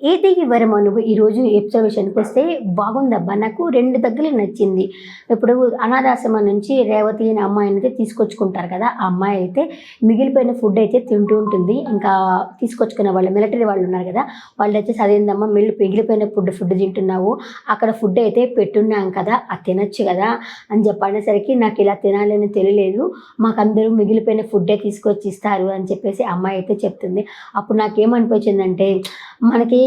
ఏది వివరమో నువ్వు ఈరోజు ఎపిసోడ్ విషయానికొస్తే బాగుందబ్బా! నాకు 2 దగ్గరలు నచ్చింది. ఇప్పుడు అనాథాశ్రమం నుంచి రేవతి అనే అమ్మాయినైతే తీసుకొచ్చుకుంటారు కదా! ఆ అమ్మాయి అయితే మిగిలిపోయిన ఫుడ్ అయితే తింటూ ఉంటుంది. ఇంకా తీసుకొచ్చుకునే వాళ్ళు మిలిటరీ వాళ్ళు ఉన్నారు కదా! వాళ్ళొచ్చేసి అదేందమ్మా మిగిలిపోయిన ఫుడ్ తింటున్నావు. అక్కడ ఫుడ్ అయితే పెట్టున్నాం కదా! అది తినొచ్చు కదా! అని చెప్పి అనేసరికి నాకు ఇలా తినాలని తెలియలేదు. మాకందరూ మిగిలిపోయిన ఫుడ్డే తీసుకొచ్చి ఇస్తారు అని చెప్పేసి అమ్మాయి అయితే చెప్తుంది. అప్పుడు నాకేమనిపించిందంటే మనకి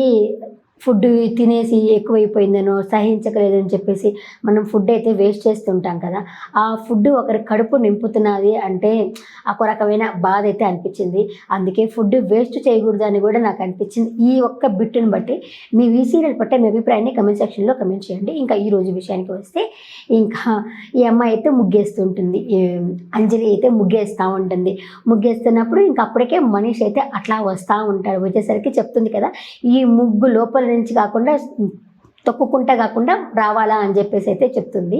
ఫుడ్ తినేసి ఎక్కువైపోయిందనో, సహించకలేదని చెప్పేసి మనం ఫుడ్ అయితే వేస్ట్ చేస్తుంటాం కదా! ఆ ఫుడ్ ఒకరి కడుపు నింపుతున్నది అంటే ఒక రకమైన బాధ అయితే అనిపించింది. అందుకే ఫుడ్ వేస్ట్ చేయకూడదని కూడా నాకు అనిపించింది. ఈ ఒక్క బిట్టుని బట్టి ఈ సీరియల్ పట్ల మీ అభిప్రాయాన్ని కమెంట్ సెక్షన్‌లో కమెంట్ చేయండి. ఇంకా ఈరోజు విషయానికి వస్తే ఇంకా ఈ అమ్మాయి అయితే ముగ్గేస్తుంటుంది. అంజలి అయితే ముగ్గేస్తా ఉంటుంది. ముగ్గేస్తున్నప్పుడు ఇంక అప్పటికే మనీష్ అయితే అట్లా వస్తా ఉంటాడు. వచ్చేసరికి చెప్తుంది కదా! ఈ ముగ్గు లోపల నుంచి కాకుండా తొక్కుకుంటా కాకుండా రావాలా అని చెప్పేసి అయితే చెప్తుంది.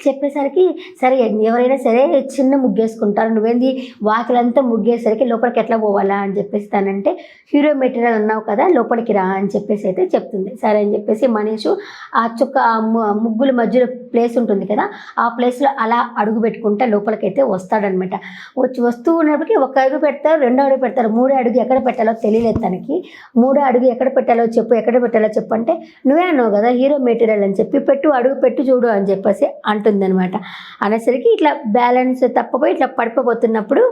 చెప్పేసరికి సరే ఎవరైనా సరే చిన్న ముగ్గేసుకుంటారు. నువ్వేంది వాకిలంతా ముగ్గేసరికి లోపలికి ఎట్లా పోవాలా అని చెప్పేసి తనంటే హీరో మెటీరియల్ అన్నావు కదా లోపలికి రా అని చెప్పేసి అయితే చెప్తుంది. సరే అని చెప్పేసి మనీషు ఆ ముగ్గుల మధ్యలో ప్లేస్ ఉంటుంది కదా! ఆ ప్లేస్‌లో అలా అడుగు పెట్టుకుంటా లోపలికైతే వస్తాడనమాట. వస్తూ ఉన్నప్పటికీ ఒక అడుగు పెడతారు, రెండో అడుగు పెడతారు, మూడో అడుగు ఎక్కడ పెట్టాలో తెలియలేదు తనకి. మూడో అడుగు ఎక్కడ పెట్టాలో చెప్పు అంటే నువ్వే అన్నావు కదా హీరో మెటీరియల్ అని చెప్పి అడుగు పెట్టి చూడు అని చెప్పేసి అంటుందన్నమాట. అనేసరికి ఇట్లా బ్యాలెన్స్ తప్పపోయి ఇట్లా పడిపోతున్నప్పుడు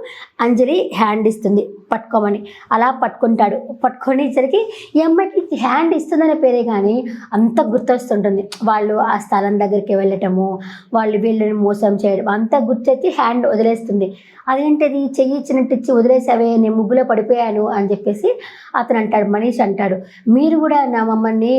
అంజలి హ్యాండ్ ఇస్తుంది పట్టుకోమని. అలా పట్టుకుంటాడు. పట్టుకునేసరికి ఈ అమ్మాయికి హ్యాండ్ ఇస్తుందనే పేరే కానీ అంత గుర్తొస్తుంటుంది. వాళ్ళు ఆ స్థలం దగ్గరికి వెళ్ళటము, వాళ్ళు వీళ్ళని మోసం చేయడం అంతా గుర్తొచ్చి హ్యాండ్ వదిలేస్తుంది. అదేంటది చెయ్యి ఇచ్చినట్టు ఇచ్చి వదిలేసావే, నేను ముగ్గులో పడిపోయాను అని చెప్పేసి అతను అంటాడు. మనీష్ అంటాడు, మీరు కూడా నా మమ్మల్ని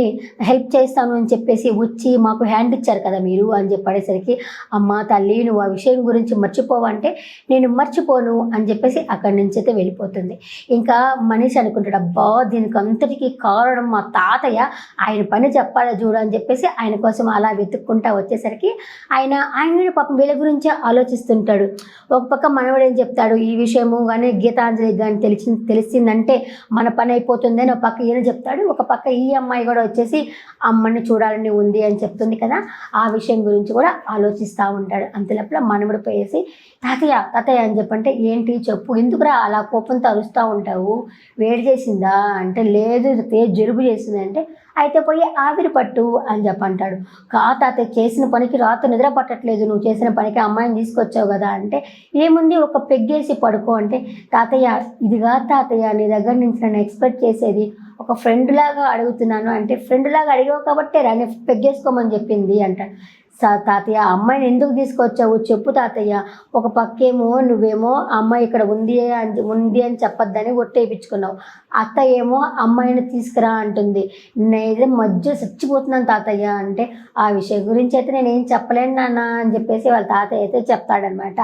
హెల్ప్ చేస్తాను అని చెప్పేసి వచ్చి మాకు హ్యాండ్ ఇచ్చారు కదా మీరు అని చెప్పేసరికి అమ్మ తల్లి నువ్వు ఆ విషయం గురించి మర్చిపోవంటే నేను మర్చిపోను అని చెప్పేసి అక్కడి నుంచి అయితే వెళ్ళిపోతుంది. ఇంకా మనీష్ అనుకుంటాడు, అబ్బా దీనికి అంతటికీ కారణం మా తాతయ్య, ఆయన పని చెప్పాలా చూడు అని చెప్పేసి ఆయన కోసం అలా వెతుక్కుంటా వచ్చేసరికి ఆయన పాపం వీళ్ళ గురించే ఆలోచిస్తుంటాడు. ఒక పక్క మనవడు ఏం చెప్తాడు, ఈ విషయము కానీ గీతాంజలికి కానీ తెలిసిందంటే మన పని అయిపోతుందని ఒక పక్క ఈయన చెప్తాడు. ఒక పక్క ఈ అమ్మాయి కూడా వచ్చేసి అమ్మని చూడాలని ఉంది అని చెప్తుంది కదా, ఆ విషయం గురించి కూడా ఆలోచిస్తూ ఉంటాడు. అంతలోపల మనవడు పోయేసి తాతయ్య అని చెప్పంటే ఏంటి చెప్పు, ఎందుకురా అలా కోపంతో అరుస్తూ ఉంటావు, వేడి చేసిందా అంటే లేదు జలుబు చేసింది అంటే అయితే పోయి ఆవిరి పట్టు అని చెప్పంటాడు. తాతయ్య చేసిన పనికి రాత్రి నిద్ర పట్టట్లేదు, నువ్వు చేసిన పనికి అమ్మాయిని తీసుకొచ్చావు కదా అంటే ఏముంది ఒక పెగ్గేసి పడుకో అంటే తాతయ్య ఇదిగా తాతయ్య నీ దగ్గర నుంచి నన్ను ఎక్స్పెక్ట్ చేసేది ఒక ఫ్రెండ్ లాగా అడుగుతున్నాను అంటే ఫ్రెండ్ లాగా అడిగావు కాబట్టే రాని పెగ్గేసుకోమని చెప్పింది అంటాడు. తాతయ్య అమ్మాయిని ఎందుకు తీసుకొచ్చావు చెప్పు తాతయ్య, ఒక పక్కేమో నువ్వేమో అమ్మాయి ఇక్కడ ఉంది అని చెప్పొద్దని ఒట్టేయించుకున్నావు, అత్త ఏమో అమ్మాయిని తీసుకురా అంటుంది, నేనేదో మధ్య చచ్చిపోతున్నాను తాతయ్య అంటే ఆ విషయం గురించి అయితే నేనేం చెప్పలేను నాన్న అని చెప్పేసి వాళ్ళ తాతయ్య అయితే చెప్తాడనమాట.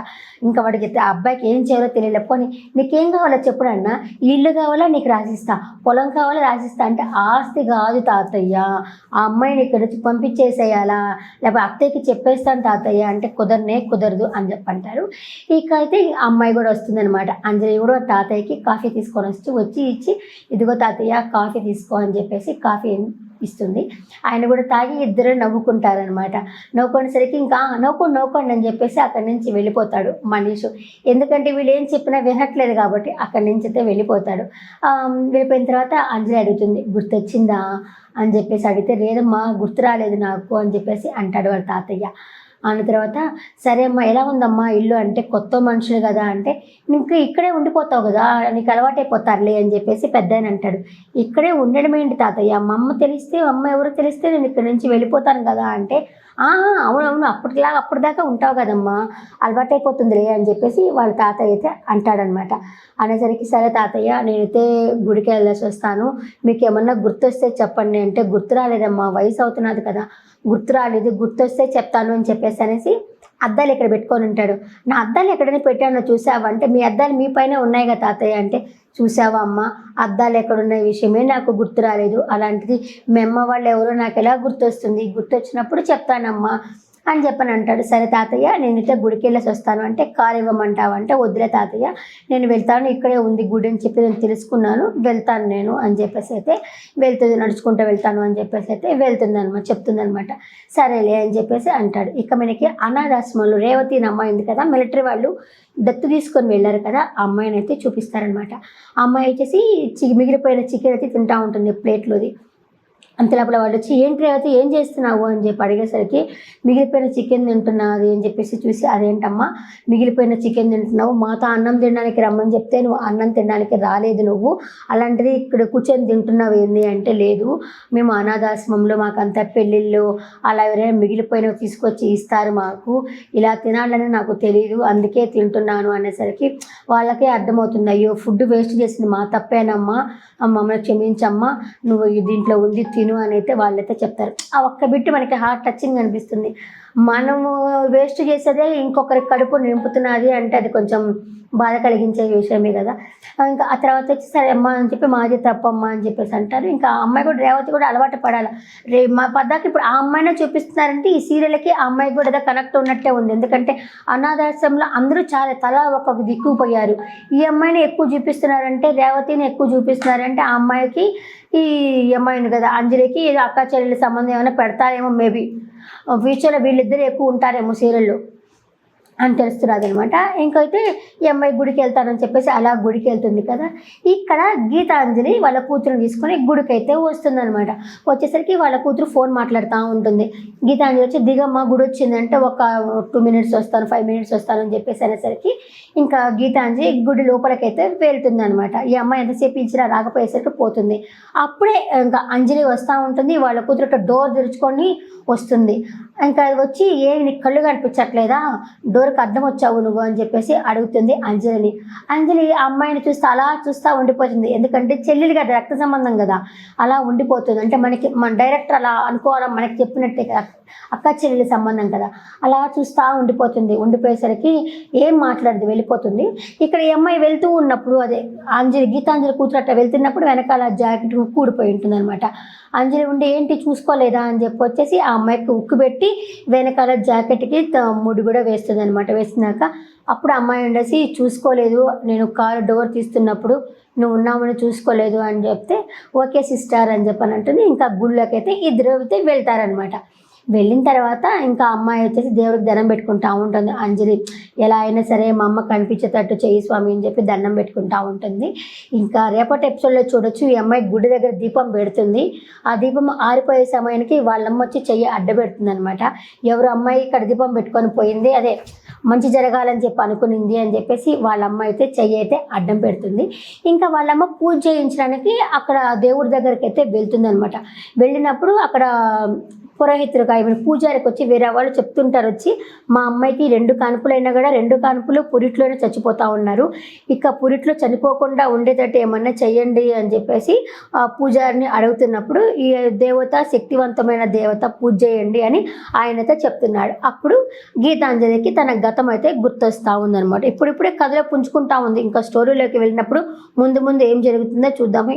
ఇంకా వాడికి ఆ అబ్బాయికి ఏం చేయాలో తెలియలే. పోనీ నీకేం కావాలో చెప్పుడన్నా, ఇల్లు కావాలా నీకు రాసిస్తా, పొలం కావాలా రాసిస్తా అంటే ఆస్తి కాదు తాతయ్య, ఆ అమ్మాయిని ఇక్కడ నుంచి పంపించేసేయాలా లేకపోతే అత్తయ్యకి చెప్పేస్తాను తాతయ్య అంటే కుదరదు అని చెప్పంటారు. ఇక అయితే అమ్మాయి కూడా వస్తుందనమాట. అంజలి కూడా తాతయ్యకి కాఫీ తీసుకొని వచ్చి ఇచ్చి ఇదిగో తాతయ్య కాఫీ తీసుకో అని చెప్పేసి కాఫీ ఇస్తుంది. ఆయన కూడా తాగి ఇద్దరు నవ్వుకుంటారనమాట. నవ్వుకునేసరికి ఇంకా నవ్వుకోండి అని చెప్పేసి అక్కడి నుంచి వెళ్ళిపోతాడు మనీషు. ఎందుకంటే వీళ్ళు ఏం చెప్పినా వినట్లేదు కాబట్టి అక్కడి నుంచి అయితే వెళ్ళిపోతాడు. వెళ్ళిపోయిన తర్వాత అంజలి అడుగుతుంది గుర్తొచ్చిందా అని చెప్పేసి అడిగితే లేదమ్మా గుర్తు రాలేదు నాకు అని చెప్పేసి అంటాడు వాళ్ళ తాతయ్య. అన్న తర్వాత సరే అమ్మా ఎలా ఉందమ్మా ఇల్లు అంటే కొత్త మనుషులు కదా అంటే నీకు ఇక్కడే ఉండిపోతావు కదా నీకు అలవాటైపోతారులే అని చెప్పేసి పెద్దాయన అంటాడు. ఇక్కడే ఉండడం ఏంటి తాతయ్య, మా అమ్మ ఎవరు తెలిస్తే నేను ఇక్కడ నుంచి వెళ్ళిపోతాను కదా అంటే అవునవును అప్పటిదాకా ఉంటావు కదమ్మా అలవాటైపోతుందిలే అని చెప్పేసి వాళ్ళ తాతయ్య అయితే అంటాడనమాట. అనేసరికి సరే తాతయ్య నేనైతే గుడికి వెళ్ళేసి వస్తాను, మీకు ఏమన్నా గుర్తొస్తే చెప్పండి అంటే గుర్తు రాలేదమ్మా వయసు అవుతున్నది కదా గుర్తు రాలేదు, గుర్తొస్తే చెప్తాను అని చెప్పేసి అనేసి అద్దాలు ఇక్కడ పెట్టుకొని ఉంటాడు. నా అద్దాలు ఎక్కడైనా పెట్టానో చూసావా అంటే మీ అద్దాలు మీ పైన ఉన్నాయి కదా తాతయ్య అంటే చూసావా అమ్మ అద్దాలు ఎక్కడున్న విషయమే నాకు గుర్తు రాలేదు, అలాంటిది మీ అమ్మ వాళ్ళు ఎవరో నాకు ఎలా గుర్తొస్తుంది, గుర్తొచ్చినప్పుడు చెప్తానమ్మా అని చెప్పని అంటాడు. సరే తాతయ్య నేనైతే గుడికి వెళ్ళేసి వస్తాను అంటే, కారు ఇవ్వమంటావా అంటే, వద్దులే తాతయ్య నేను వెళ్తాను, ఇక్కడే ఉంది గుడి అని చెప్పి నేను తెలుసుకున్నాను, వెళ్తాను నేను అని చెప్పేసి అయితే వెళ్తుంది, నడుచుకుంటూ వెళ్తాను అని చెప్పేసి అయితే వెళ్తుందనమాట, చెప్తుందనమాట. సరేలే అని చెప్పేసి అంటాడు. ఇక మనకి అనాథాశ్రమంలో రేవతి అనే అమ్మాయి ఉంది కదా, మిలిటరీ వాళ్ళు దత్తు తీసుకొని వెళ్ళారు కదా, ఆ అమ్మాయిని అయితే చూపిస్తారనమాట. ఆ అమ్మాయి వచ్చేసి మిగిలిపోయిన చికెన్ అయితే తింటూ ఉంటుంది ప్లేట్లోది. అంత లోపల వాళ్ళు వచ్చి ఏంటి రేవతి ఏం చేస్తున్నావు అని చెప్పి అడిగేసరికి, మిగిలిపోయిన చికెన్ తింటున్నది అని చెప్పేసి చూసి, అదేంటమ్మా మిగిలిపోయిన చికెన్ తింటున్నావు, మాతో అన్నం తినడానికి రమ్మని చెప్తే నువ్వు అన్నం తినడానికి రాలేదు, నువ్వు అలాంటిది ఇక్కడ కూర్చొని తింటున్నావు ఏంది అంటే, లేదు మేము అనాథాశ్రమంలో మాకంతా పెళ్ళిళ్ళు అలా ఎవరైనా మిగిలిపోయినవి తీసుకొచ్చి ఇస్తారు మాకు, ఇలా తినాలని నాకు తెలియదు అందుకే తింటున్నాను అనేసరికి వాళ్ళకే అర్థమవుతుంది, అయ్యో ఫుడ్ వేస్ట్ చేసింది మా తప్పేనమ్మా, మమ్మల్ని క్షమించమ్మా, నువ్వు దీంట్లో ఉంది తిను అని అయితే వాళ్ళైతే చెప్తారు. ఆ ఒక్క బిట్టు మనకి హార్ట్ టచింగ్ అనిపిస్తుంది. మనము వేస్ట్ చేసేదే ఇంకొకరి కడుపు నింపుతున్నది అంటే అది కొంచెం బాధ కలిగించే విషయమే కదా. ఇంకా ఆ తర్వాత వచ్చి సరే అమ్మ అని చెప్పి మాది తప్పమ్మ అని చెప్పేసి అంటారు. ఇంకా ఆ అమ్మాయి కూడా రేవతి కూడా అలవాటు పడాలి. మా పద్దాకి ఇప్పుడు ఆ అమ్మాయినే చూపిస్తున్నారంటే ఈ సీరియల్కి ఆ అమ్మాయికి కూడా ఏదో కనెక్ట్ ఉన్నట్టే ఉంది. ఎందుకంటే అనాథాశ్రమంలో అందరూ చాలా తలా ఒక దిక్కు పోయారు. ఈ అమ్మాయిని ఎక్కువ చూపిస్తున్నారంటే, రేవతిని ఎక్కువ చూపిస్తున్నారంటే ఆ అమ్మాయికి ఈ అమ్మాయిని కదా అంజలికి ఏదో అక్క చెల్లెల సంబంధం ఏమైనా పెడతారేమో, మేబీ ఫ్యూచర్లో వీళ్ళిద్దరూ ఎక్కువ ఉంటారేమో సీరియల్లో అని తెలుస్తున్నది అనమాట. ఇంకైతే ఈ అమ్మాయి గుడికి వెళ్తానని చెప్పేసి అలా గుడికి వెళ్తుంది కదా. ఇక్కడ గీతాంజలి వాళ్ళ కూతురుని తీసుకొని గుడికి అయితే వస్తుందనమాట. వచ్చేసరికి వాళ్ళ కూతురు ఫోన్ మాట్లాడుతూ ఉంటుంది. గీతాంజలి వచ్చి దిగమ్మ గుడి వచ్చిందంటే, ఒక 2 minutes వస్తాను 5 minutes వస్తాను అని చెప్పేసి అనేసరికి ఇంకా గీతాంజలి గుడి లోపలికైతే వెళ్తుంది అనమాట. ఈ అమ్మాయి ఎంతసేపు ఇచ్చినా రాకపోయేసరికి పోతుంది. అప్పుడే ఇంకా అంజలి వస్తూ ఉంటుంది. వాళ్ళ కూతురు డోర్ తెరుచుకొని వస్తుంది. ఇంకా వచ్చి నీకు కళ్ళు కనిపించట్లేదా, డోర్కి అడ్డం వచ్చావు నువ్వు అని చెప్పేసి అడుగుతుంది అంజలిని. అంజలి ఆ అమ్మాయిని చూస్తే అలా చూస్తూ ఉండిపోతుంది. ఎందుకంటే చెల్లెలు కదా, రక్త సంబంధం కదా, అలా ఉండిపోతుంది. అంటే మన డైరెక్టర్ అలా అనుకోవడం మనకి చెప్పినట్టే కదా, అక్క చెల్లెలి సంబంధం కదా, అలా చూస్తూ ఉండిపోతుంది. ఉండిపోయేసరికి ఏం మాట్లాడదు, వెళ్ళిపోతుంది. ఇక్కడ ఈ అమ్మాయి వెళ్తూ ఉన్నప్పుడు, అదే గీతాంజలి కూతురు అట్లా వెళ్తున్నప్పుడు వెనకాల జాకెట్ కూడిపోయి ఉంటుంది అనమాట. అంజలి ఉండి ఏంటి చూసుకోలేదా అని చెప్పి వచ్చేసి ఆ అమ్మాయికి ఉక్కు పెట్టి వెనకాల జాకెట్కి ముడి కూడా వేస్తుంది అనమాట. వేసినాక అప్పుడు అమ్మాయి ఉండేసి చూసుకోలేదు, నేను కారు డోర్ తీస్తున్నప్పుడు నువ్వు ఉన్నామని చూసుకోలేదు అని చెప్తే, ఓకే సిస్టర్ అని చెప్పని అంటుంది. ఇంకా గుళ్ళోకి అయితే ఇద్దరు అయితే వెళ్తారనమాట. వెళ్ళిన తర్వాత ఇంకా అమ్మాయి వచ్చేసి దేవుడికి దండం పెట్టుకుంటూ ఉంటుంది. అంజలి ఎలా అయినా సరే మా అమ్మ కనిపించేటట్టు చెయ్యి స్వామి అని చెప్పి దండం పెట్టుకుంటూ ఉంటుంది. ఇంకా రేపటి ఎపిసోడ్లో చూడొచ్చు, ఈ అమ్మాయి గుడి దగ్గర దీపం పెడుతుంది. ఆ దీపం ఆరిపోయే సమయానికి వాళ్ళమ్మ వచ్చి చెయ్యి అడ్డబెడుతుంది అనమాట. ఎవరు అమ్మాయి ఇక్కడ దీపం పెట్టుకొని పోయింది, అదే మంచి జరగాలని చెప్పి అనుకునింది అని చెప్పేసి వాళ్ళమ్మ అయితే చెయ్యి అయితే అడ్డం పెడుతుంది. ఇంకా వాళ్ళమ్మ పూజ చేయించడానికి అక్కడ దేవుడి దగ్గరికి అయితే వెళ్తుంది అనమాట. వెళ్ళినప్పుడు అక్కడ పురోహితుడుగా ఈమె పూజారికి వచ్చి వేరే వాళ్ళు చెప్తుంటారు వచ్చి, మా అమ్మాయికి 2 కాన్పులైనా కూడా 2 కాన్పులు పురిట్లోనే చచ్చిపోతూ ఉన్నారు, ఇక పురిట్లో చనిపోకుండా ఉండేటట్టు ఏమన్నా చెయ్యండి అని చెప్పేసి ఆ పూజారిని అడుగుతున్నప్పుడు, ఈ దేవత శక్తివంతమైన దేవత, పూజ చేయండి అని ఆయనైతే చెప్తున్నాడు. అప్పుడు గీతాంజలికి తన గతం అయితే గుర్తొస్తూ ఉందన్నమాట. ఇప్పుడిప్పుడే కథలో పుంజుకుంటా ఉంది. ఇంకా స్టోరీలోకి వెళ్ళినప్పుడు ముందు ఏం జరుగుతుందో చూద్దాము.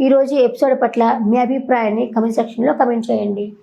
ఈరోజు ఎపిసోడ్ పట్ల మీ అభిప్రాయాన్ని కమెంట్ సెక్షన్లో కమెంట్ చేయండి.